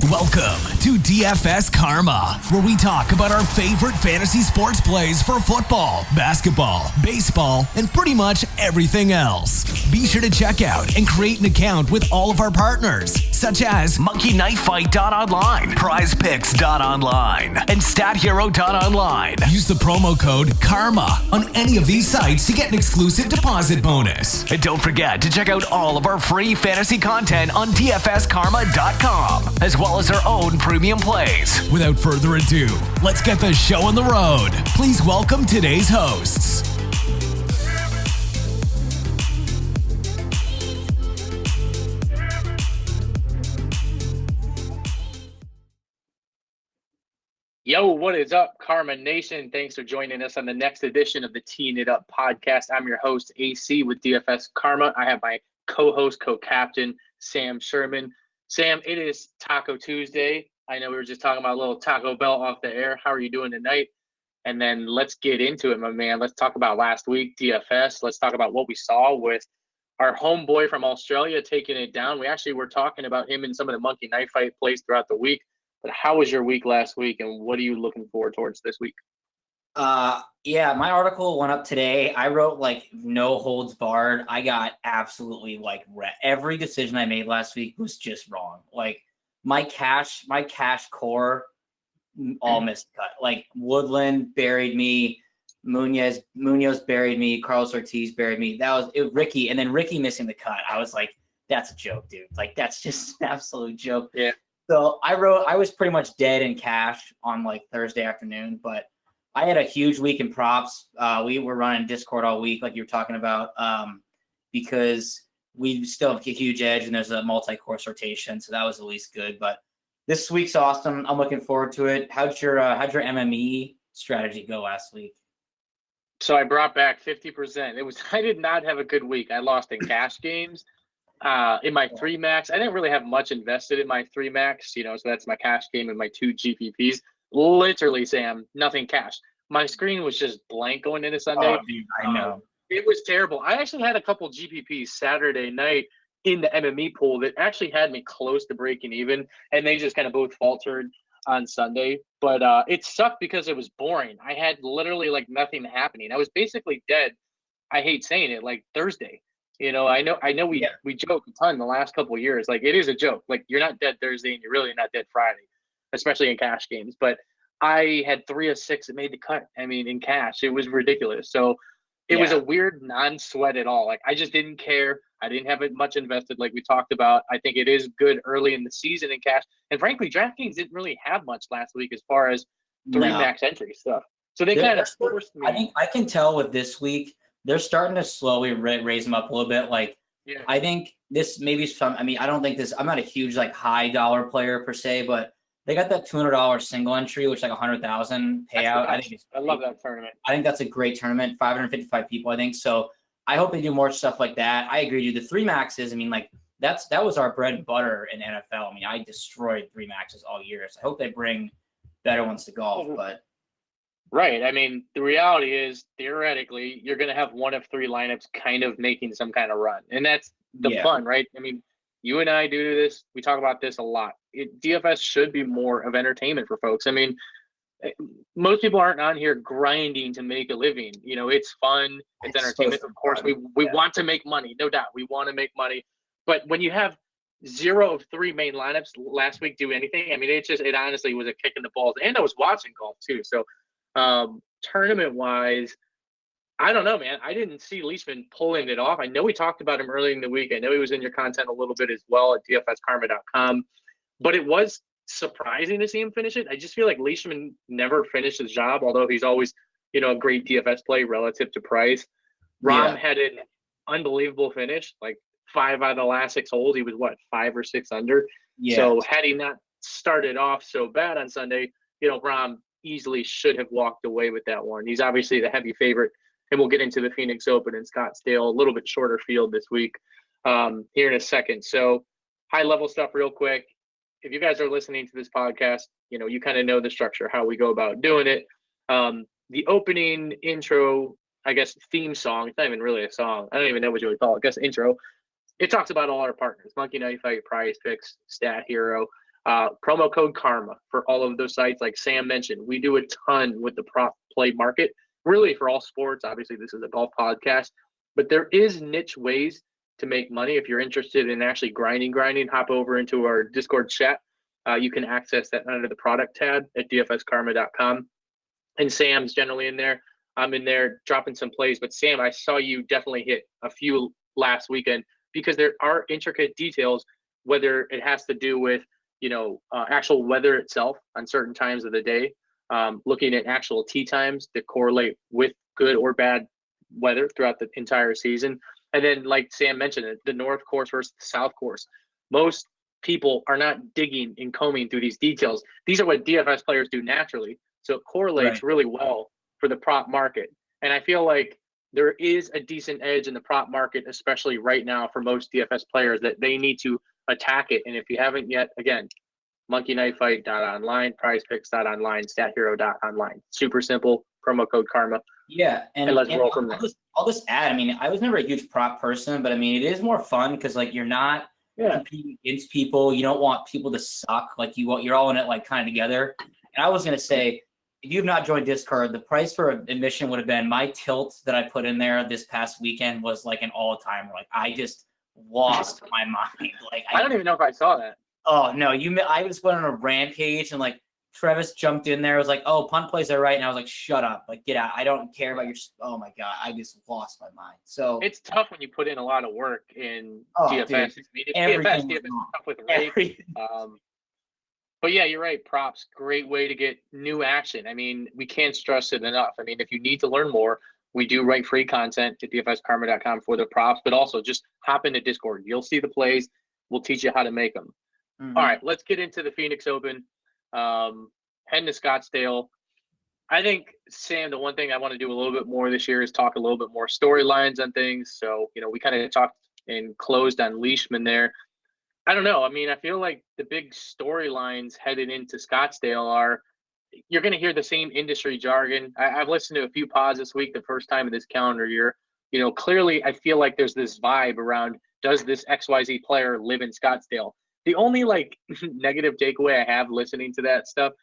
Welcome to DFS Karma, where we talk about our favorite fantasy sports plays for football, basketball, baseball, and pretty much everything else. Be sure to check out and create an account with all of our partners, such as MonkeyKnifeFight.online, PrizePicks.online, and StatHero.online. Use the promo code KARMA on any of these sites to get an exclusive deposit bonus. And don't forget to check out all of our free fantasy content on DFSKarma.com, as well as our own premium plays. Without further ado, let's get the show on the road. Please welcome today's hosts. Yo, what is up, Karma Nation? Thanks for joining us on the next edition of the Teeing It Up podcast. I'm your host, AC, with DFS Karma. I have my co-host, co-captain, Sam Sherman. Sam, it is Taco Tuesday. I know we were just talking about a little Taco Bell off the air. How are you doing tonight? And then let's get into it, my man. Let's talk about last week, DFS. Let's talk about what we saw with our homeboy from Australia taking it down. We actually were talking about him in some of the Monkey Knife Fight plays throughout the week. But how was your week last week, and what are you looking forward towards this week? Yeah, my article went up today. I wrote no holds barred. I got absolutely every decision I made last week was just wrong. My cash core all missed cut. Woodland buried me, Munoz buried me, Carlos Ortiz buried me. That was it, Ricky, and then Ricky missing the cut. I was like, that's a joke, dude. That's just an absolute joke. Yeah. So I was pretty much dead in cash on Thursday afternoon, but I had a huge week in props. We were running Discord all week, like you were talking about, because we still have a huge edge and there's a multi-course rotation. So that was at least good, but this week's awesome. I'm looking forward to it. How'd your MME strategy go last week? So I brought back 50%. I did not have a good week. I lost in cash games. In my 3 max, I didn't really have much invested in my 3 max, so that's my cash game and my 2 GPPs. Literally, Sam, nothing cash. My screen was just blank going into Sunday. Oh, dude, I know. It was terrible. I actually had a couple GPPs Saturday night in the MME pool that actually had me close to breaking even, and they just kind of both faltered on Sunday. But it sucked because it was boring. I had literally nothing happening. I was basically dead. I hate saying it, Thursday. I know we joke a ton the last couple of years. It is a joke. You're not dead Thursday and you're really not dead Friday, especially in cash games. But I had 3 of 6 that made the cut. I mean, in cash, it was ridiculous. So it was a weird non-sweat at all. I just didn't care. I didn't have it much invested like we talked about. I think it is good early in the season in cash. And frankly, DraftKings didn't really have much last week as far as 3 max entry stuff. So they kind of forced me. I think I can tell with this week, they're starting to slowly raise them up a little bit. I think this maybe some. I mean, I don't think this. I'm not a huge high dollar player per se, but they got that $200 single entry, which is $100,000 payout. I love that tournament. I think that's a great tournament. 555 people, I think. So I hope they do more stuff like that. I agree, dude. The 3 maxes. I mean, that was our bread and butter in NFL. I mean, I destroyed 3 maxes all year. So I hope they bring better ones to golf, but. Right. I mean, the reality is, theoretically, you're going to have 1 of 3 lineups kind of making some kind of run. And that's the fun, right? I mean, you and I do this. We talk about this a lot. DFS should be more of entertainment for folks. I mean, most people aren't on here grinding to make a living. It's fun. It's entertainment. Of course, we want to make money. No doubt. We want to make money. But when you have 0 of 3 main lineups last week do anything, I mean, it honestly was a kick in the balls. And I was watching golf, too. So, tournament wise, I don't know, man. I didn't see Leishman pulling it off. I know we talked about him early in the week. I know he was in your content a little bit as well at dfskarma.com, but it was surprising to see him finish it. I just feel like Leishman never finished his job, although he's always, a great DFS play relative to price. Rahm had an unbelievable finish, 5 out of the last 6 holes. He was 5 or 6 under. Yeah. So had he not started off so bad on Sunday, Rahm easily should have walked away with that one. He's obviously the heavy favorite, and we'll get into the Phoenix Open in Scottsdale, a little bit shorter field this week here in a second. So high-level stuff real quick. If you guys are listening to this podcast, you kind of know the structure, how we go about doing it. The opening intro, I guess, theme song, it's not even really a song. I don't even know what you would call it. I guess intro. It talks about all our partners, Monkey Knife Fight, Prize Picks, Stat Hero. Promo code Karma for all of those sites. Like Sam mentioned, we do a ton with the prop play market, really for all sports. Obviously, this is a golf podcast, but there is niche ways to make money. If you're interested in actually grinding, hop over into our Discord chat. You can access that under the product tab at dfskarma.com. And Sam's generally in there. I'm in there dropping some plays. But Sam, I saw you definitely hit a few last weekend because there are intricate details, whether it has to do with, actual weather itself on certain times of the day, looking at actual tee times that correlate with good or bad weather throughout the entire season. And then, like Sam mentioned, the North course versus the South course. Most people are not digging and combing through these details. These are what DFS players do naturally. So it correlates really well for the prop market. And I feel like there is a decent edge in the prop market, especially right now for most DFS players, that they need to attack it. And if you haven't yet, again, monkeyknifefight.online, prizepicks.online, stathero.online. Super simple. Promo code Karma. Yeah, and let's roll from there. I'll just add, I mean, I was never a huge prop person, but I mean, it is more fun because like you're not competing against people. You don't want people to suck. Like you're all in it like kind of together. And I was gonna say, if you've not joined Discord, the price for admission would have been my tilt that I put in there this past weekend was like an all-time. Like I just lost my mind. Like I don't even know if I saw that. Oh no, I just went on a rampage and like Travis jumped in there. Was like, "Oh, punt plays are right," and I was like, "Shut up! Like, get out! I don't care about your." Oh my god, I just lost my mind. So it's tough when you put in a lot of work in DFS. Dude, I mean, DFS is tough with rate. But yeah, you're right. Props, great way to get new action. I mean, we can't stress it enough. I mean, if you need to learn more, we do write free content at dfskarma.com for the props, but also just hop into Discord. You'll see the plays. We'll teach you how to make them. Mm-hmm. All right, let's get into the Phoenix Open. Heading to Scottsdale. I think, Sam, the one thing I want to do a little bit more this year is talk a little bit more storylines on things. So, we kind of talked and closed on Leishman there. I don't know. I mean, I feel like the big storylines headed into Scottsdale are you're going to hear the same industry jargon. I've listened to a few pods this week, the first time of this calendar year. Clearly I feel like there's this vibe around, does this XYZ player live in Scottsdale? The only negative takeaway I have listening to that stuff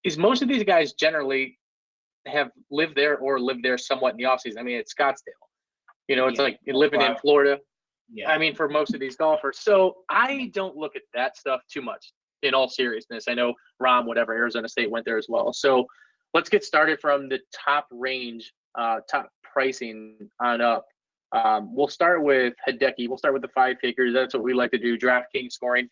is most of these guys generally have lived there or lived there somewhat in the offseason. I mean, it's Scottsdale. It's like living in Florida. Yeah. I mean, for most of these golfers. So I don't look at that stuff too much in all seriousness. I know Arizona State went there as well. So let's get started from the top range, top pricing on up. We'll start with Hideki. We'll start with the 5 figures. That's what we like to do, DraftKings scoring.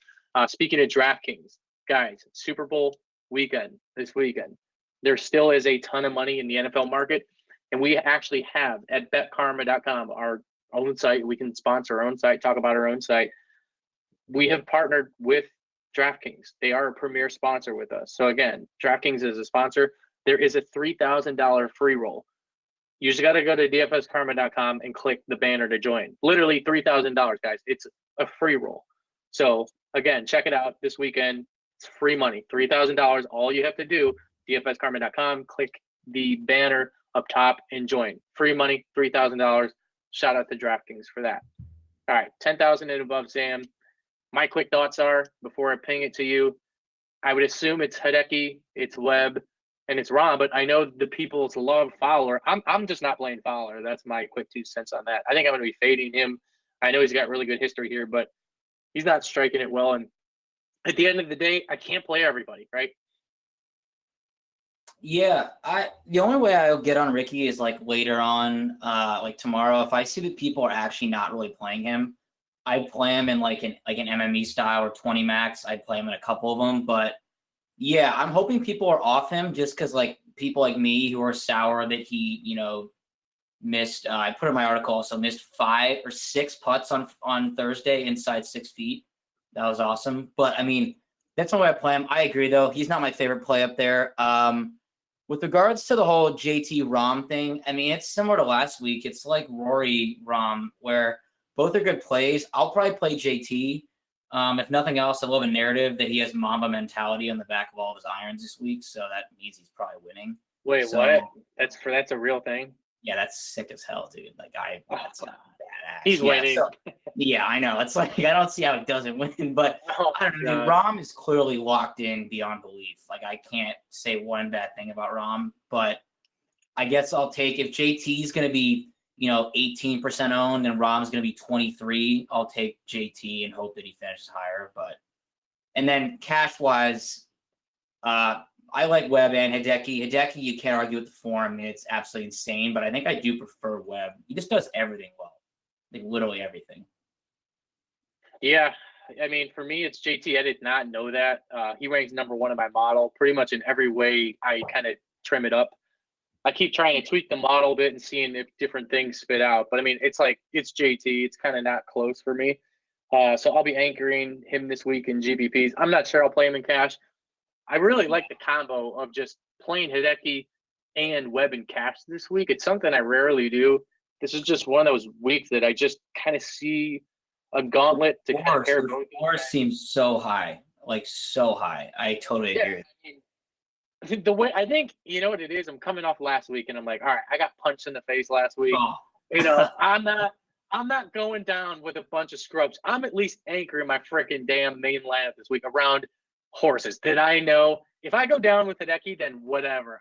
Speaking of DraftKings, guys, Super Bowl weekend this weekend. There still is a ton of money in the NFL market. And we actually have at betkarma.com, our own site. We can sponsor our own site, talk about our own site. We have partnered with DraftKings. They are a premier sponsor with us. So again, DraftKings is a sponsor. There is a $3,000 free roll. You just got to go to dfskarma.com and click the banner to join. Literally $3,000, guys. It's a free roll. So again, check it out this weekend. It's free money, $3,000. All you have to do, dfskarma.com, click the banner up top and join. Free money, $3,000. Shout out to DraftKings for that. All right, 10,000 and above, Sam. My quick thoughts are, before I ping it to you, I would assume it's Hideki, it's Webb, and it's Rahm, but I know the people's love Fowler. I'm just not playing Fowler. That's my quick 2 cents on that. I think I'm going to be fading him. I know he's got really good history here, but he's not striking it well. And at the end of the day, I can't play everybody, right? Yeah, the only way I'll get on Ricky is later on, tomorrow. If I see that people are actually not really playing him, I'd play him in an MME style or 20 max. I'd play him in a couple of them, but yeah, I'm hoping people are off him just because people like me who are sour that he missed. I put in my article also missed 5 or 6 putts on Thursday inside 6 feet. That was awesome, but I mean that's the way I play him. I agree though, he's not my favorite play up there. With regards to the whole JT Rahm thing, I mean, it's similar to last week. It's like Rory Rahm, where both are good plays. I'll probably play JT. If nothing else, I love a narrative that he has Mamba mentality on the back of all of his irons this week, so that means he's probably winning. Wait, what? That's a real thing? Yeah, that's sick as hell, dude. That's He's winning. So, yeah, I know. It's like I don't see how it doesn't win, but I don't know. Dude, Rom is clearly locked in beyond belief. Like I can't say one bad thing about Rom, but I guess I'll take if JT is going to be 18% owned and Rom's going to be 23. I'll take JT and hope that he finishes higher. And then cash wise, I like Webb and Hideki. Hideki, you can't argue with the form. I mean, it's absolutely insane, but I think I do prefer Webb. He just does everything well, like literally everything. Yeah, I mean, for me, it's JT. I did not know that. He ranks number one in my model pretty much in every way I kind of trim it up. I keep trying to tweak the model a bit and seeing if different things spit out. But, I mean, it's JT. It's kind of not close for me. So I'll be anchoring him this week in GBPs. I'm not sure I'll play him in cash. I really like the combo of just playing Hideki and Webb in cash this week. It's something I rarely do. This is just one of those weeks that I just kind of see a gauntlet to compare both. The seems so high, like so high. I totally agree. The way I think, you know what it is? I'm coming off last week and I'm like, all right, I got punched in the face last week. Oh. I'm not going down with a bunch of scrubs. I'm at least anchoring my freaking damn main lineup this week around horses. Did I know if I go down with Hideki, then whatever.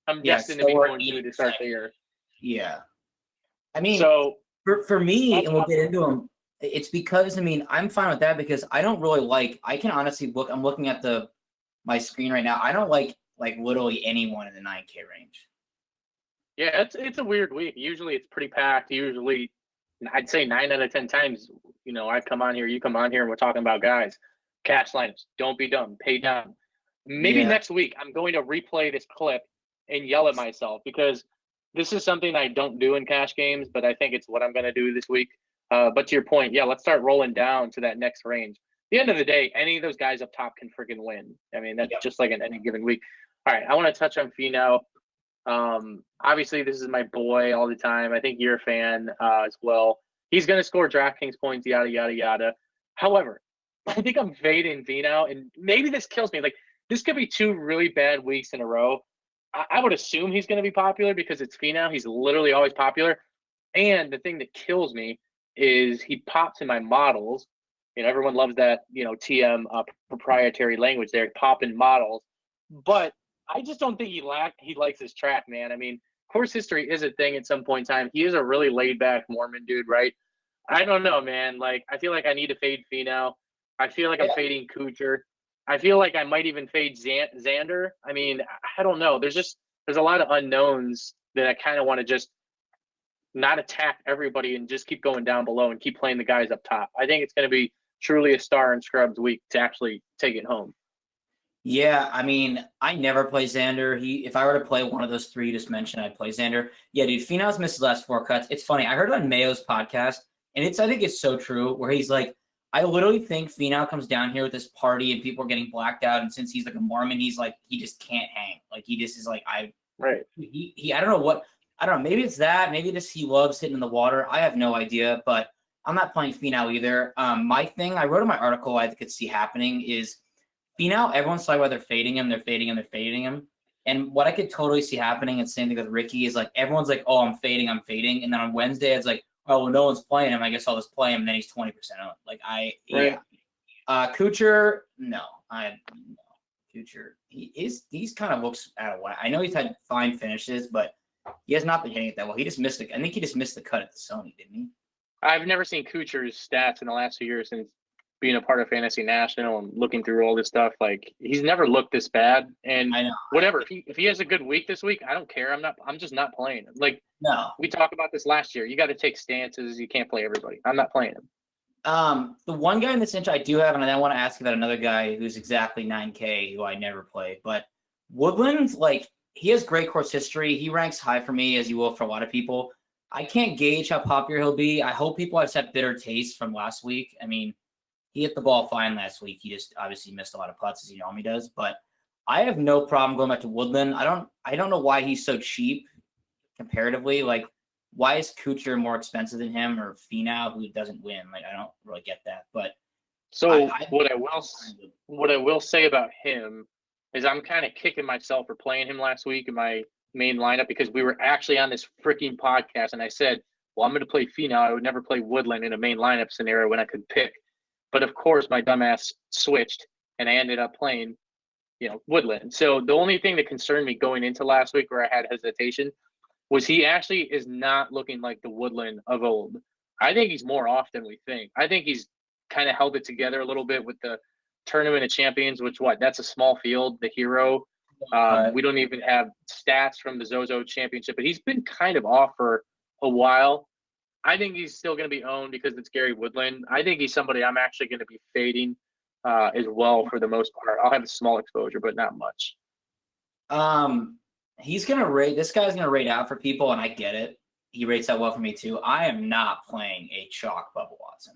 I'm destined to be going to start the year. Yeah. I mean, so for me, and we'll get into them, it's because, I mean, I'm fine with that because I don't really I can honestly look, I'm looking at my screen right now. I don't like literally anyone in the 9K range. Yeah, it's a weird week. Usually it's pretty packed. Usually I'd say 9 out of 10 times, I come on here, you come on here, and we're talking about guys. Cash lineups, don't be dumb, pay down. Maybe next week I'm going to replay this clip and yell at myself because this is something I don't do in cash games, but I think it's what I'm going to do this week. But to your point, let's start rolling down to that next range. At the end of the day, any of those guys up top can freaking win. I mean, that's just like in any given week. All right, I want to touch on Finau. Obviously, this is my boy all the time. I think you're a fan as well. He's going to score DraftKings points, yada, yada, yada. However, I think I'm fading Finau, and maybe this kills me. Like, this could be 2 really bad weeks in a row. I would assume he's going to be popular because it's Finau. He's literally always popular. And the thing that kills me is he pops in my models. Everyone loves that, TM proprietary language there, popping models. But I just don't think he likes his track, man. I mean, course history is a thing at some point in time. He is a really laid-back Mormon dude, right? I don't know, man. Like, I feel like I need to fade Finau. I feel like I'm fading Kuchar. I feel like I might even fade Xander. I mean, I don't know. There's a lot of unknowns that I kind of want to just not attack everybody and just keep going down below and keep playing the guys up top. I think it's going to be truly a star and scrubs week to actually take it home. Yeah, I mean, I never play Xander. If I were to play one of those 3 you just mentioned, I'd play Xander. Yeah, dude, Finau's missed his last 4 cuts. It's funny. I heard it on Mayo's podcast, and I think it's so true, where he's like, I literally think Finau comes down here with this party and people are getting blacked out, and since he's like a Mormon, he's like, he just can't hang. Like, he just is like, I don't know, maybe it's that, maybe just he loves hitting in the water. I have no idea, but I'm not playing Finau either. My thing, I wrote in my article I could see happening is Finau, everyone's talking about they're fading him. And what I could totally see happening, and same thing with Ricky, is like everyone's like, oh, I'm fading. And then on Wednesday, it's like, oh, well, no one's playing him. I guess I'll just play him. And then he's 20% owned. Like, Kuchar, no. Kuchar, he's kind of looks out of whack. I know he's had fine finishes, but he has not been hitting it that well. I think he just missed the cut at the Sony, didn't he? I've never seen Kuchar's stats in the last few years since being a part of Fantasy National and looking through all this stuff. Like, he's never looked this bad. And I know. Whatever, if he has a good week this week, I don't care. I'm just not playing him. Like, no, we talked about this last year. You got to take stances. You can't play everybody. I'm not playing him. The one guy in this inch I do have, and I want to ask about another guy who's exactly 9K who I never play, but Woodland, like, he has great course history. He ranks high for me, as you will for a lot of people. I can't gauge how popular he'll be. I hope people have set bitter taste from last week. I mean, he hit the ball fine last week. He just obviously missed a lot of putts, as he normally does. But I have no problem going back to Woodland. I don't know why he's so cheap comparatively. Like, why is Kuchar more expensive than him, or Finau, who doesn't win? Like, I don't really get that. But so what I will say about him is I'm kind of kicking myself for playing him last week in my main lineup because we were actually on this freaking podcast and I said well, I'm going to play Finau. I would never play Woodland in a main lineup scenario when I could pick. But of course, my dumbass switched, and I ended up playing, Woodland. So the only thing that concerned me going into last week where I had hesitation was he actually is not looking like the Woodland of old. I think he's more off than we think. I think he's kind of held it together a little bit with the Tournament of Champions, which that's a small field, the Hero. We don't even have stats from the Zozo Championship, but he's been kind of off for a while. I think he's still going to be owned because it's Gary Woodland. I think he's somebody I'm actually going to be fading as well for the most part. I'll have a small exposure, but not much. He's going to rate – this guy's going to rate out for people, and I get it. He rates out well for me too. I am not playing a chalk Bubba Watson.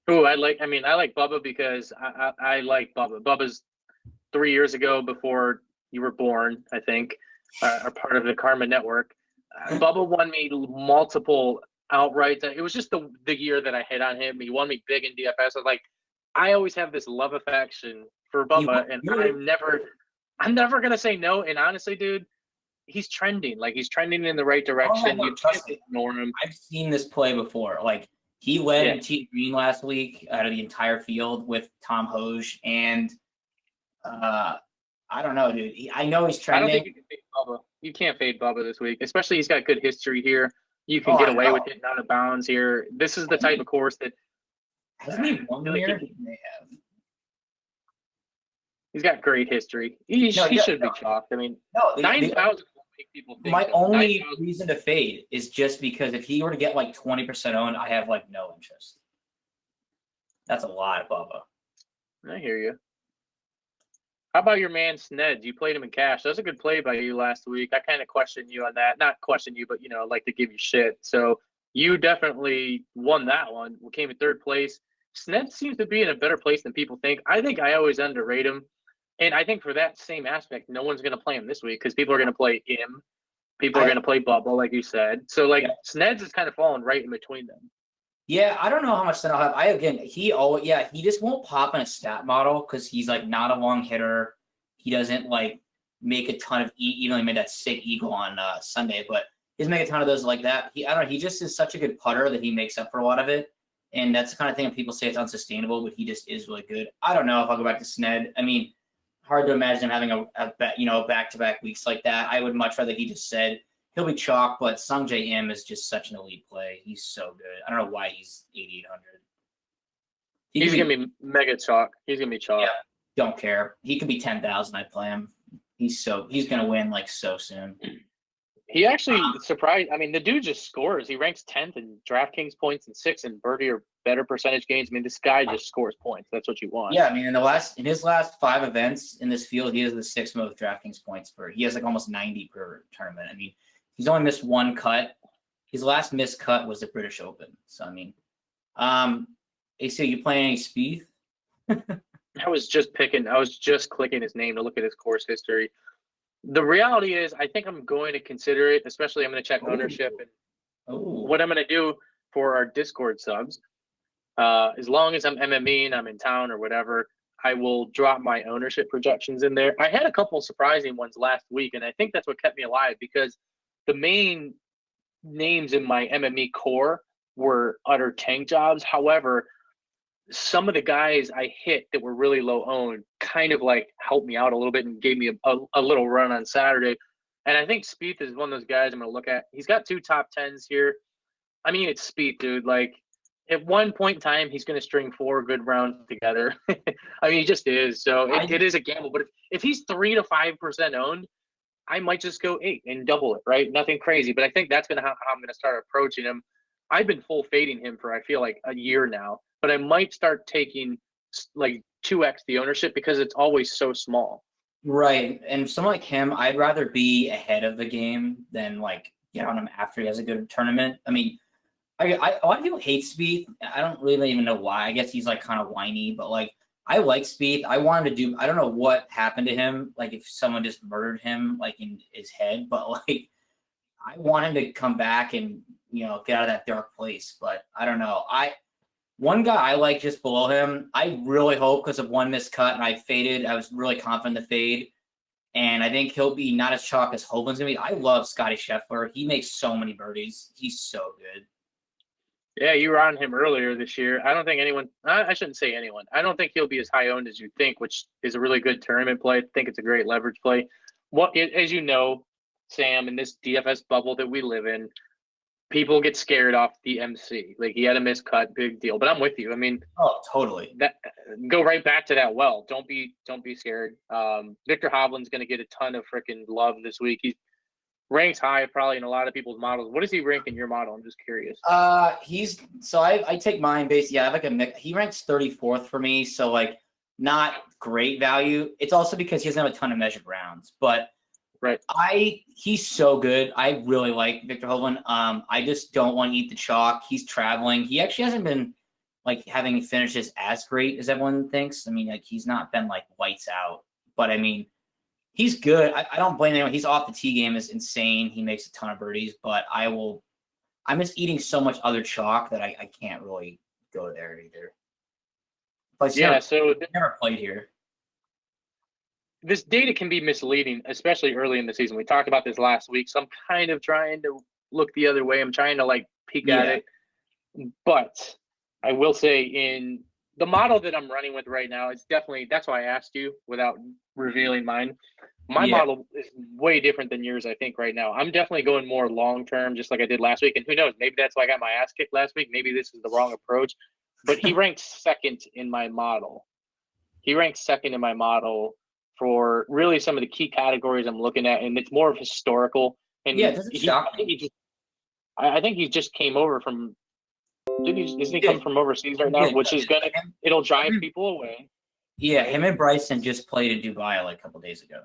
Oh, I like Bubba because I like Bubba. Bubba's 3 years ago before you were born, I think, are part of the Karma Network. Bubba won me multiple outrights. It was just the year that I hit on him. He won me big in DFS. I always have this love affection for Bubba, and I'm never gonna say no. And honestly, dude, he's trending. He's trending in the right direction. You can't ignore him. I've seen this play before. He led in Tee Green last week out of the entire field with Tom Hoge, and I don't know, dude. I know he's trending. I don't think you can fade Bubba. You can't fade Bubba this week, especially he's got good history here. You can get away with it out of bounds here. This is the type of course that hasn't he won here? He may have. He's got great history. He should be chalked. 9,000 will make people think. My only reason to fade is just because if he were to get 20% owned, I have no interest. That's a lot, Bubba. I hear you. How about your man Sned? You played him in cash. That was a good play by you last week. I kind of questioned you on that. Not question you, but like to give you shit. So you definitely won that one. We came in third place. Sned seems to be in a better place than people think. I think I always underrate him. And I think for that same aspect, no one's going to play him this week because people are going to play him. People are going to play Bubba, like you said. So, Sned's is kind of falling right in between them. Yeah, I don't know how much Sned I'll have. He just won't pop in a stat model because he's, not a long hitter. He doesn't, make a ton of – even though he made that sick eagle on Sunday, but he doesn't make a ton of those like that. He just is such a good putter that he makes up for a lot of it. And that's the kind of thing that people say it's unsustainable, but he just is really good. I don't know if I'll go back to Sned. Hard to imagine him having a back-to-back weeks like that. I would much rather he just said he'll be chalk, but Sungjae Im is just such an elite play. He's so good. I don't know why he's 8,800. He's going to be mega chalk. He's going to be chalk. Yeah, don't care. He could be 10,000. I'd play him. He's going to win so soon. He actually surprised. The dude just scores. He ranks 10th in DraftKings points and 6th in birdie or better percentage gains. This guy just scores points. That's what you want. Yeah, in his last 5 events in this field, he has the 6th most DraftKings points per. He has almost 90 per tournament. He's only missed one cut. His last missed cut was the British Open. So AC, you playing any Spieth? I was just clicking his name to look at his course history. The reality is, I think I'm going to consider it, especially I'm going to check ownership and what I'm going to do for our Discord subs. As long as I'm MME and I'm in town or whatever, I will drop my ownership projections in there. I had a couple surprising ones last week, and I think that's what kept me alive because the main names in my MME core were utter tank jobs. However, some of the guys I hit that were really low owned kind of helped me out a little bit and gave me a little run on Saturday. And I think Spieth is one of those guys I'm going to look at. He's got 2 top 10s here. It's Spieth, dude. At one point in time, he's going to string 4 good rounds together. He just is. So it is a gamble. But if he's 3 to 5% owned, I might just go 8 and double it, right? Nothing crazy. But I think that's how I'm going to start approaching him. I've been full fading him for, I feel like, a year now. But I might start taking 2x the ownership because it's always so small. Right. And someone like him, I'd rather be ahead of the game than get on him after he has a good tournament. A lot of people hate Spieth. I don't really even know why. I guess he's kind of whiny, but I like Spieth. I wanted to do, I don't know what happened to him. If someone just murdered him in his head, but I want him to come back and, get out of that dark place. But I don't know. One guy I like just below him, I really hope because of one missed cut and I faded. I was really confident to fade. And I think he'll be not as chalk as Hovland's going to be. I love Scotty Scheffler. He makes so many birdies. He's so good. Yeah, you were on him earlier this year. I don't think anyone – I shouldn't say anyone. I don't think he'll be as high-owned as you think, which is a really good tournament play. I think it's a great leverage play. As you know, Sam, in this DFS bubble that we live in, people get scared off the MC. Like, he had a miscut, big deal. But I'm with you. I mean – oh, totally. Go right back to that well. Don't be scared. Victor Hovland's going to get a ton of freaking love this week. He ranks high probably in a lot of people's models. What does he rank in your model? I'm just curious. I take mine based. Yeah, I have like a mix. He ranks 34th for me, so like not great value. It's also because he doesn't have a ton of measured rounds, but right. He's so good. I really like Victor Hovland. I just don't want to eat the chalk. He's traveling. He actually hasn't been like having finishes as great as everyone thinks. I mean, like he's not been like lights out, but I mean, he's good. I don't blame anyone. He's off the tee game is insane. He makes a ton of birdies, but I'm just eating so much other chalk that I can't really go there either. Plus, so never played here. This data can be misleading, especially early in the season. We talked about this last week, so I'm kind of trying to look the other way. I'm trying to like peek at it, but I will say in the model that I'm running with right now, it's definitely, that's why I asked you without revealing mine. My model is way different than yours, I think, right now. I'm definitely going more long-term, just like I did last week. And who knows, maybe that's why I got my ass kicked last week. Maybe this is the wrong approach. But he ranks second in my model. He ranks second in my model for really some of the key categories I'm looking at. And it's more of historical. And doesn't shock me. I think he just came over from isn't he coming from overseas right now? Which is it'll drive people away. Yeah, him and Bryson just played in Dubai like a couple days ago.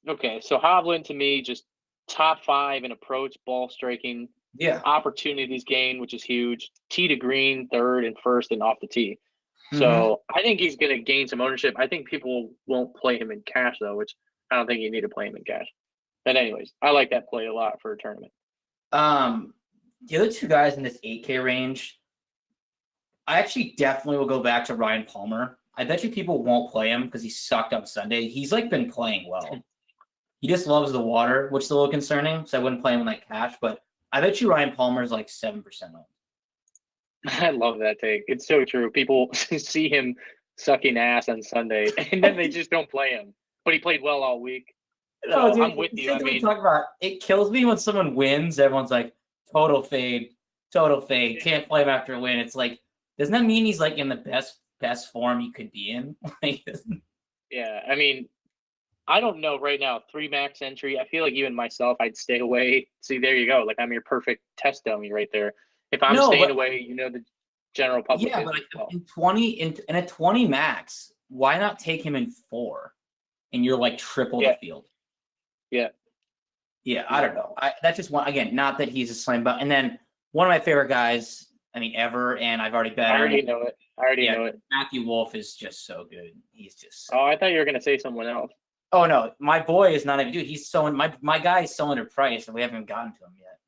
Okay, so Hovland to me just top 5 in approach, ball striking, opportunities gained, which is huge. Tee to green, third and first, and off the tee. So I think he's going to gain some ownership. I think people won't play him in cash though, which I don't think you need to play him in cash. But anyways, I like that play a lot for a tournament. The other two guys in this 8K range, I actually definitely will go back to Ryan Palmer. I bet you people won't play him because he sucked up Sunday. He's like been playing well. He just loves the water, which is a little concerning. So I wouldn't play him in like cash, but I bet you Ryan Palmer is like 7% owned. I love that take. It's so true. People see him sucking ass on Sunday, and then they just don't play him. But he played well all week. No, dude, I'm with you. I mean, talk about it kills me when someone wins. Everyone's like, total fade. Can't play him after a win. It's like, doesn't that mean he's like in the best form he could be in? Yeah, I mean, I don't know right now. 3 max entry. I feel like even myself, I'd stay away. See, there you go. Like I'm your perfect test dummy right there. If I'm staying away, the general public. Yeah, but in a 20 max, why not take him in 4? And you're like triple the field. Yeah. Yeah, I don't know. That's just one. Again, not that he's a slam button. And then one of my favorite guys, ever, and I've already bet. I already know it. Matthew Wolff is just so good. He's just. Oh, I thought you were gonna say someone else. Oh no, my boy is not even. Dude, he's so my guy is so underpriced, and we haven't gotten to him yet.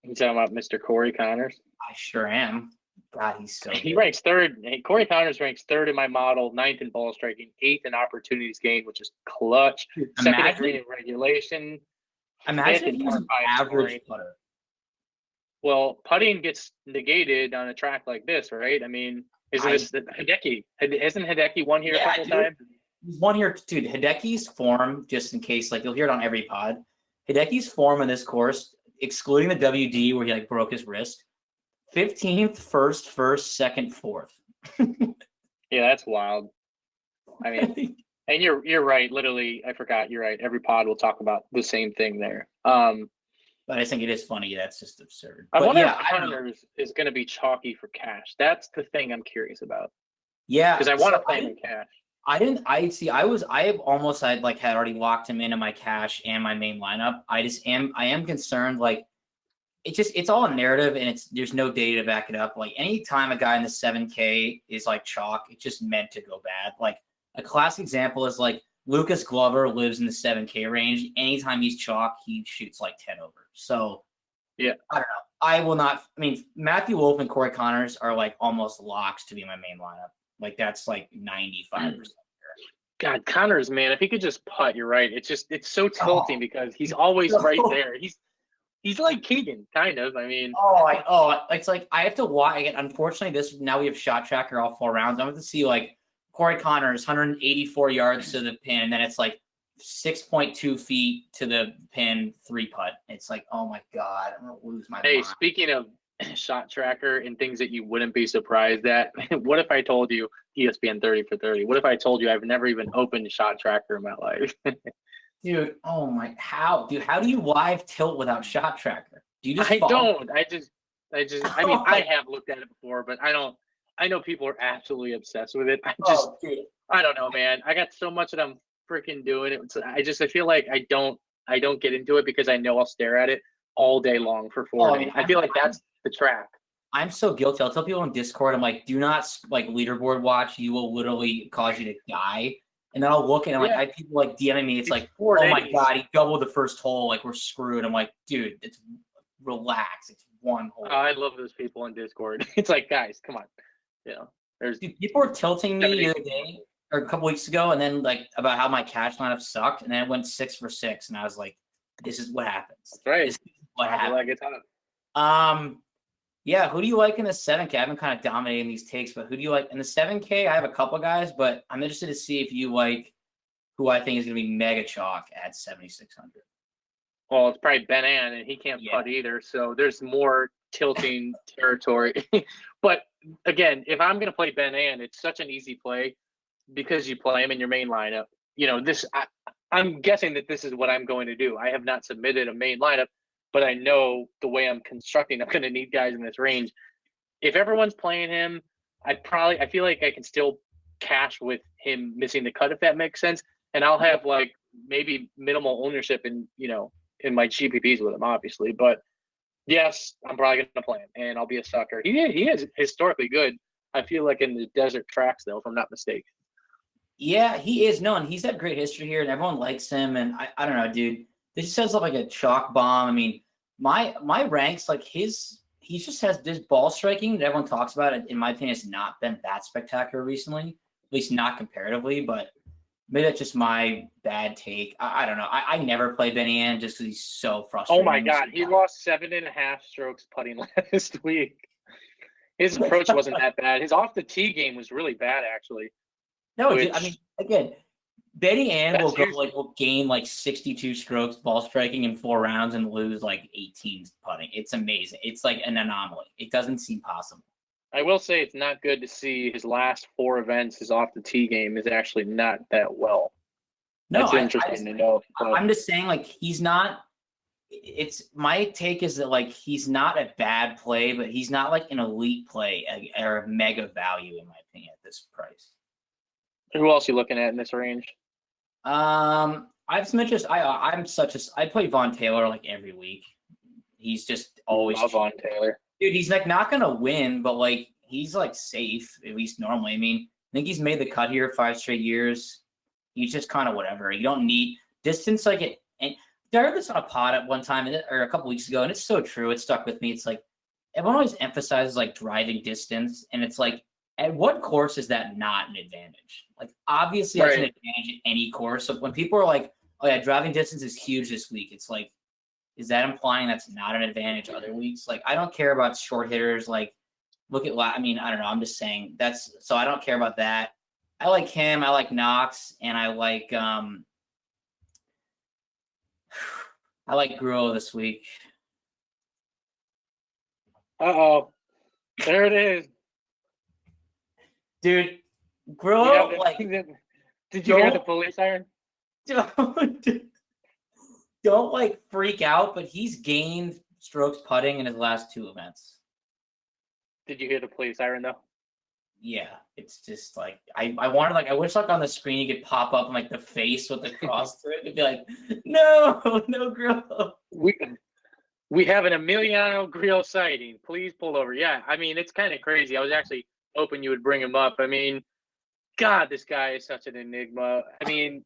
You talking about Mr. Corey Connors? I sure am. God, he's so. He ranks 3rd. Hey, Corey Connors ranks 3rd in my model, 9th in ball striking, 8th in opportunities gained, which is clutch. Second in green in regulation. Imagine if he was an average putter. Well, putting gets negated on a track like this, right? I mean, this Hideki? Hasn't Hideki won here a couple times? He's won here, dude. Hideki's form, just in case, like you'll hear it on every pod. Hideki's form in this course, excluding the WD where he like broke his wrist, 15th, first, 2nd, 4th. Yeah, that's wild. I mean, and you're right. Literally, I forgot. You're right. Every pod will talk about the same thing there. But I think it is funny. That's just absurd. I wonder if Connors is going to be chalky for cash. That's the thing I'm curious about. Yeah, because I want to play him in cash. I have had already locked him into my cash and my main lineup. I am concerned. Like, it's all a narrative, and there's no data to back it up. Like, anytime a guy in the 7K is like chalk, it's just meant to go bad. Like, a classic example is like Lucas Glover lives in the 7K range. Anytime he's chalk, he shoots like 10 over. So, yeah, I don't know. I will not. I mean, Matthew Wolff and Corey Connors are like almost locks to be my main lineup. Like, that's like 95%. God, Connors, man, if he could just putt, you're right. It's so tilting because he's always right there. He's like Keegan, kind of. I mean, it's like I have to watch again. Unfortunately, now we have shot tracker all 4 rounds. I'm going to see like Corey Connors, 184 yards to the pin, and then it's like 6.2 feet to the pin, 3 putt. It's like, oh my God, I'm going to lose my mind. Speaking of shot tracker and things that you wouldn't be surprised at, what if I told you ESPN 30 for 30? What if I told you I've never even opened shot tracker in my life? Dude, how do you live tilt without shot tracker? Do you just I mean, I have looked at it before, but I know people are absolutely obsessed with it. I don't know, man. I got so much that I'm freaking doing it. I feel like I don't get into it because I know I'll stare at it all day long for 4 days. I feel like that's the trap. I'm so guilty. I'll tell people on Discord, I'm like, do not like leaderboard watch. You will literally cause you to die. And then I'll look and I'm like, I have people like DMing me. It's like, 4 days. Oh my God, he doubled the first hole. Like, we're screwed. I'm like, dude, it's relax. It's 1 hole. I love those people on Discord. It's like, guys, come on. Dude, people were tilting me the other day or a couple weeks ago, and then like about how my cash lineup sucked, and then it went 6 for 6, and I was like, this is what happens. That's right. This is what happens. Like it's up. Yeah, who do you like in the 7K? I've been kind of dominating these takes, but who do you like in the 7K? I have a couple guys, but I'm interested to see if you like who I think is going to be mega chalk at 7,600. Well, it's probably Ben Ann, and he can't putt either, so there's more tilting territory. But again, if I'm going to play Ben Ann, it's such an easy play because you play him in your main lineup. I'm guessing that this is what I'm going to do. I have not submitted a main lineup, but I know the way I'm constructing, I'm going to need guys in this range. If everyone's playing him, I feel like I can still cash with him missing the cut, if that makes sense. And I'll have like maybe minimal ownership in my GPPs with him, obviously. But yes, I'm probably going to play him, and I'll be a sucker. He is historically good. I feel like in the desert tracks, though, if I'm not mistaken. Yeah, he is. No, and he's had great history here, and everyone likes him. And I don't know, dude. This sounds like a chalk bomb. I mean, my ranks, like he just has this ball striking that everyone talks about. In my opinion, has not been that spectacular recently, at least not comparatively. But maybe that's just my bad take. I don't know. I never play Benny Ann just because he's so frustrating. Oh my God, he lost 7.5 strokes putting last week. His approach wasn't that bad. His off the tee game was really bad, actually. No, I mean, again, Benny Ann will gain like 62 strokes ball striking in 4 rounds and lose like 18 putting. It's amazing. It's like an anomaly. It doesn't seem possible. I will say it's not good to see his last 4 events, his off the tee game is actually not that well. No, that's interesting to know. I'm just saying, like, he's not. It's my take is that like he's not a bad play, but he's not like an elite play or a mega value in my opinion at this price. Who else are you looking at in this range? I have some interest. I play Vaughn Taylor like every week. He's just always Vaughn Taylor. Dude, he's like not gonna win, but like he's like safe, at least normally. I mean, I think he's made the cut here 5 straight years. He's just kind of whatever. You don't need distance like it. And I heard this on a pod at one time or a couple weeks ago, and it's so true. It stuck with me. It's like everyone always emphasizes like driving distance, and it's like at what course is that not an advantage? Like obviously that's an advantage at any course. So when people are like, "Oh yeah, driving distance is huge this week," it's like, is that implying that's not an advantage other weeks? Like I don't care about short hitters. Like look at I mean I don't know. I'm just saying so I don't care about that. I like him. I like Knox, and I like Gruo this week. Uh-oh. There it is. Dude, Gruo, did you hear the police siren? Don't like freak out, but he's gained strokes putting in his last 2 events. Did you hear the police siren though? Yeah, it's just like I wanted I wish like on the screen you could pop up like the face with the cross through it and be like, no Gruo. We have an Emiliano Grillo sighting. Please pull over. Yeah, I mean it's kind of crazy. I was actually hoping you would bring him up. I mean, God, this guy is such an enigma. I mean,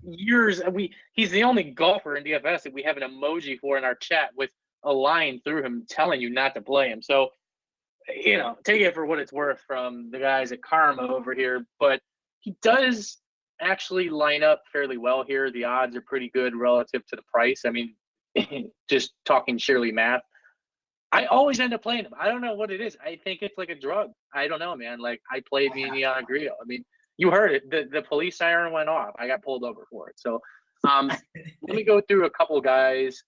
he's the only golfer in DFS that we have an emoji for in our chat with a line through him telling you not to play him. So, take it for what it's worth from the guys at Karma over here. But he does actually line up fairly well here. The odds are pretty good relative to the price. I mean, just talking sheerly math, I always end up playing them. I don't know what it is. I think it's like a drug. I don't know, man. Like I played Minion Grillo. I mean, you heard it. The police siren went off. I got pulled over for it. So let me go through a couple guys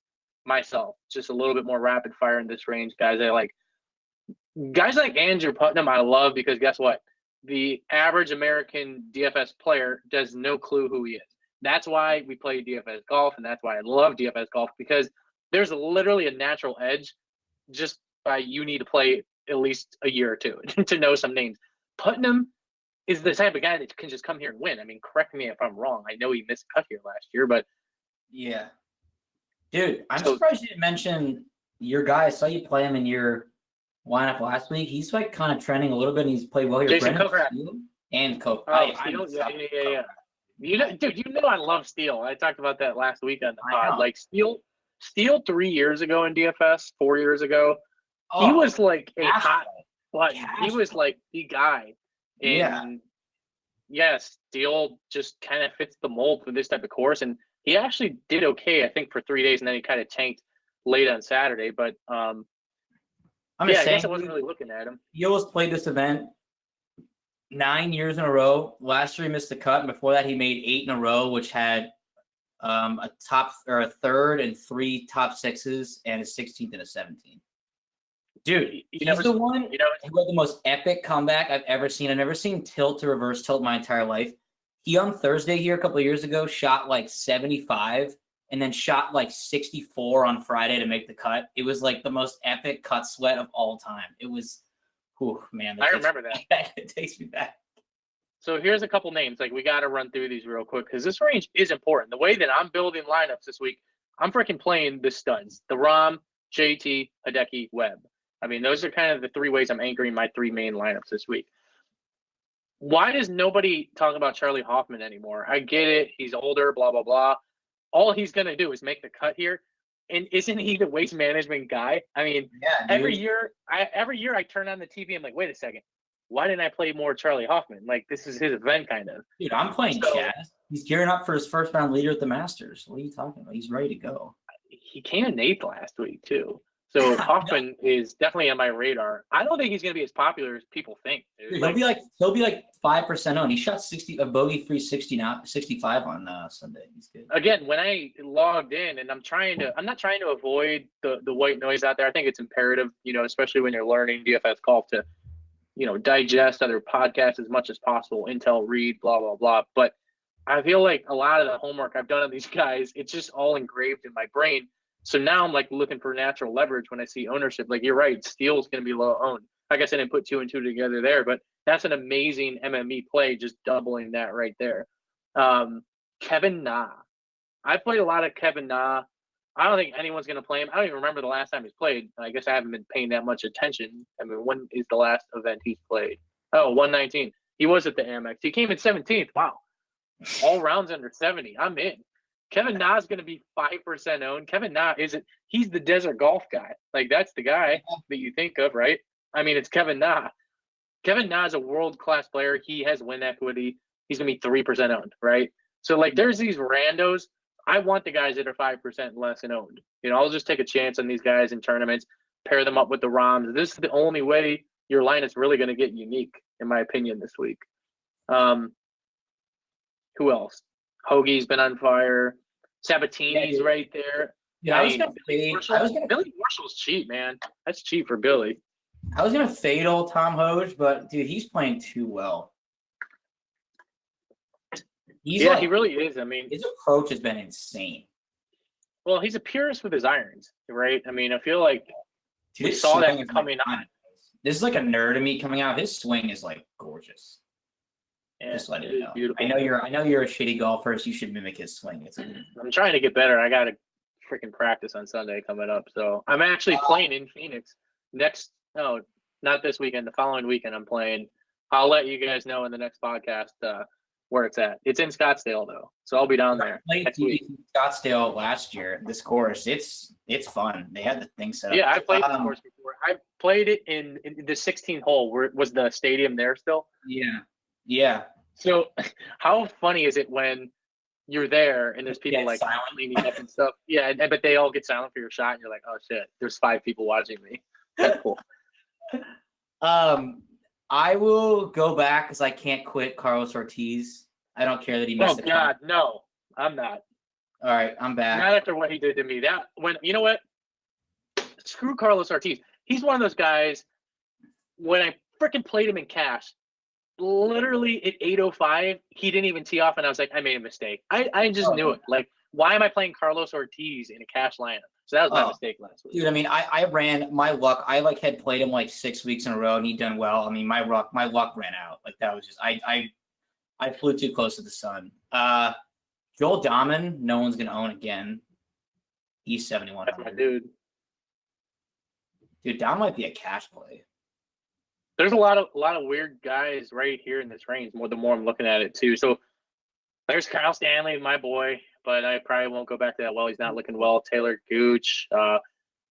myself, just a little bit more rapid fire in this range. Guys like Andrew Putnam, I love because guess what? The average American DFS player does no clue who he is. That's why we play DFS golf, and that's why I love DFS golf, because there's literally a natural edge just by you need to play at least a year or two to know some names. Putnam is the type of guy that can just come here and win. I mean, correct me if I'm wrong. I know he missed a cut here last year, but yeah. Dude, I'm surprised you didn't mention your guy. I saw you play him in your lineup last week. He's like kind of trending a little bit, and he's played well here. Jason Kokrak and Coke. Yeah. You know, dude, you know I love Steele. I talked about that last week on the pod. Like Steele 3 years ago in DFS, 4 years ago, he was like a hot, but he was like the guy. And yes, Steele just kind of fits the mold for this type of course, and he actually did okay, I think, for 3 days, and then he kind of tanked late on Saturday. But I guess I wasn't really looking at him. He always played this event 9 years in a row. Last year he missed the cut, and before that he made 8 in a row, which had a third and 3 top sixes and a 16th and a 17th. Dude, he's the one who had the most epic comeback I've ever seen. I've never seen tilt to reverse tilt my entire life. He on Thursday here a couple of years ago shot like 75 and then shot like 64 on Friday to make the cut. It was like the most epic cut sweat of all time. It was, man. I remember that. It takes me back. So here's a couple names. Like we got to run through these real quick because this range is important. The way that I'm building lineups this week, I'm freaking playing the studs: the Rom, JT, Hideki, Webb. I mean, those are kind of the 3 ways I'm anchoring my 3 main lineups this week. Why does nobody talk about Charlie Hoffman anymore? I get it. He's older, blah, blah, blah. All he's going to do is make the cut here. And isn't he the waste management guy? I mean, every year I turn on the TV. I'm like, wait a second. Why didn't I play more Charlie Hoffman? Like, this is his event kind of. Dude, I'm playing Chaz. He's gearing up for his first round leader at the Masters. What are you talking about? He's ready to go. He came in 8th last week, too. So Hoffman is definitely on my radar. I don't think he's going to be as popular as people think. Dude, he'll be like 5% on. He shot a bogey 360 now, 65 on Sunday. He's good. Again, when I logged in, and I'm not trying to avoid the white noise out there. I think it's imperative, especially when you're learning DFS golf, to digest other podcasts as much as possible, intel, read, blah blah blah. But I feel like a lot of the homework I've done on these guys, it's just all engraved in my brain. So now I'm like looking for natural leverage when I see ownership. Like you're right, Steele's going to be low owned. I guess I didn't put 2 and 2 together there, but that's an amazing MME play, just doubling that right there. Kevin Na. I played a lot of Kevin Na. I don't think anyone's going to play him. I don't even remember the last time he's played. I guess I haven't been paying that much attention. I mean, when is the last event he's played? Oh, 119. He was at the Amex. He came in 17th. Wow. All rounds under 70. I'm in. Kevin Na is going to be 5% owned. Kevin Na he's the desert golf guy. Like that's the guy that you think of, right? I mean, it's Kevin Na. Kevin Na is a world-class player. He has win equity. He's going to be 3% owned, right? So like there's these randos. I want the guys that are 5% less and owned. I'll just take a chance on these guys in tournaments, pair them up with the ROMs. This is the only way your line is really going to get unique, in my opinion, this week. Who else? Hoagie's been on fire. Sabatini's right there. Yeah, Billy Marshall's cheap, man. That's cheap for Billy. I was gonna fade old Tom Hoge, but dude, he's playing too well. He really is. I mean, his approach has been insane. Well, he's a purist with his irons, right? I mean, I feel like we saw that coming on. This is like a nerd of me coming out. His swing is like gorgeous. Yeah, just let you know. Beautiful. I know you're a shitty golfer, so you should mimic his swing. I'm trying to get better. I got to freaking practice on Sunday coming up. So I'm actually playing in Phoenix not this weekend. The following weekend I'm playing. I'll let you guys know in the next podcast where it's at. It's in Scottsdale though, so I'll be down there. I played in Scottsdale last year. This course, it's fun. They had the thing set up. Yeah, I played the course before. I played it in the 16th hole. Where was the stadium there still? Yeah. So how funny is it when you're there and there's people like silent. cleaning up and stuff? Yeah, but they all get silent for your shot, and you're like, oh shit, there's 5 people watching me. That's cool. I will go back because I can't quit Carlos Ortiz. I don't care that he missed Oh God, no, I'm not. All right, I'm back. Not after what he did to me. You know what? Screw Carlos Ortiz. He's one of those guys. When I freaking played him in cash, literally at 8:05, he didn't even tee off, and I was like, I made a mistake. I just knew it. Like, why am I playing Carlos Ortiz in a cash lineup? So that was my mistake last week. Dude, I mean, I ran my luck. I had played him like 6 weeks in a row, and he'd done well. I mean, my luck ran out. Like that was just I flew too close to the sun. Joel Dahman, no one's gonna own again. He's 7,100. That's my dude. Dude, Dahman might be a cash play. There's a lot of weird guys right here in this range. The more I'm looking at it too. So there's Kyle Stanley, my boy, but I probably won't go back to that. Well, he's not looking well. Taylor Gooch,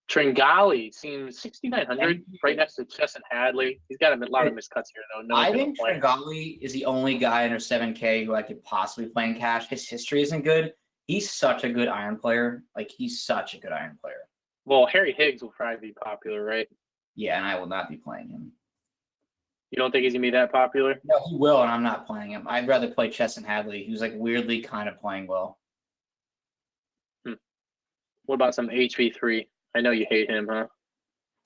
Tringali seems 6,900 right next to Chesson Hadley. He's got a lot of miscuts here though. I think Tringali is the only guy under 7K who I could possibly play in cash. His history isn't good. He's such a good iron player. Like he's such a good iron player. Well, Harry Higgs will probably be popular, right? Yeah, and I will not be playing him. You don't think he's gonna be that popular? No, he will, and I'm not playing him. I'd rather play Chesson Hadley, who's like weirdly kind of playing well. What about some HV3? I know you hate him, huh?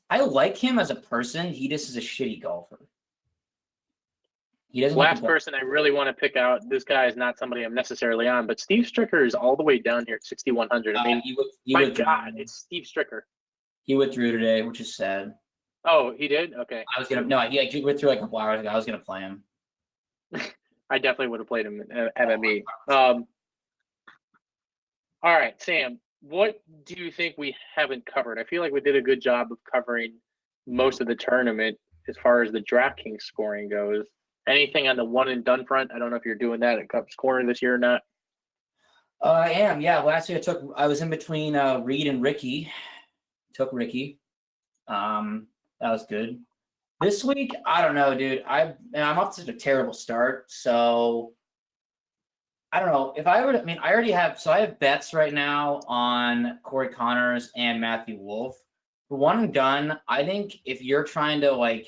I like him as a person. He just is a shitty golfer. He doesn't. Last person I really want to pick out. This guy is not somebody I'm necessarily on, but Steve Stricker is all the way down here at 6,100. I mean, my God, it's Steve Stricker. He withdrew today, which is sad. Oh, he did? Okay. He withdrew like a couple hours ago. I was gonna play him. I definitely would have played him in MME. All right, Sam. What do you think we haven't covered? I feel like we did a good job of covering most of the tournament as far as the DraftKings scoring goes. Anything on the one and done front? I don't know if you're doing that at Cubs Corner this year or not. I am. Yeah. Last year I was in between Reed and Ricky. Took Ricky. That was good. This week, I don't know, dude. I'm off to such a terrible start. So I don't know if I would. I mean, I already have. So I have bets right now on Corey Connors and Matthew Wolff. For one and done, I think if you're trying to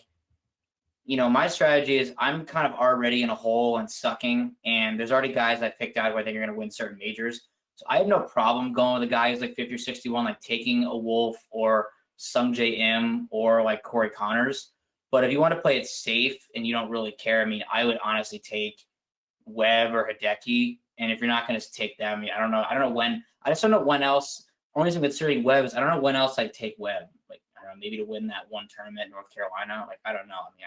my strategy is I'm kind of already in a hole and sucking, and there's already guys I picked out who I think are going to win certain majors. So I have no problem going with the guys like 50 or 61, like taking a Wolff or Sung J M or like Corey Connors. But if you want to play it safe and you don't really care, I mean, I would honestly take Webb or Hideki. And if you're not going to take them, I mean, I don't know when. I just don't know when else. Only reason I'm considering Webb is I don't know when else I'd take Webb. Like, I don't know, maybe to win that one tournament in North Carolina. Like, I don't know. I mean,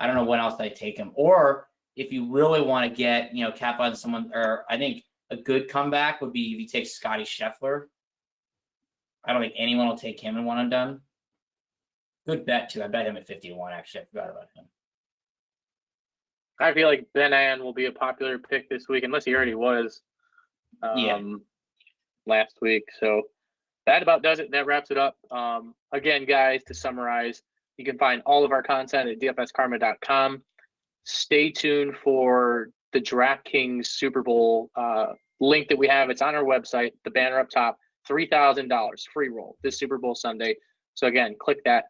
I don't know when else I'd take him. Or if you really want to get, cap on someone, or I think a good comeback would be if you take Scotty Scheffler. I don't think anyone will take him in one and done. Good bet, too. I bet him at 51, actually. I forgot about him. I feel like Ben An will be a popular pick this week, unless he already was last week. So that about does it. That wraps it up. Again, guys, to summarize, you can find all of our content at dfskarma.com. Stay tuned for the DraftKings Super Bowl link that we have. It's on our website, the banner up top, $3,000 free roll this Super Bowl Sunday. So again, click that,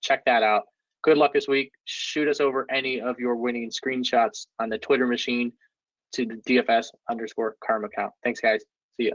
check that out. Good luck this week. Shoot us over any of your winning screenshots on the Twitter machine to the DFS_Karma account. Thanks, guys. See ya.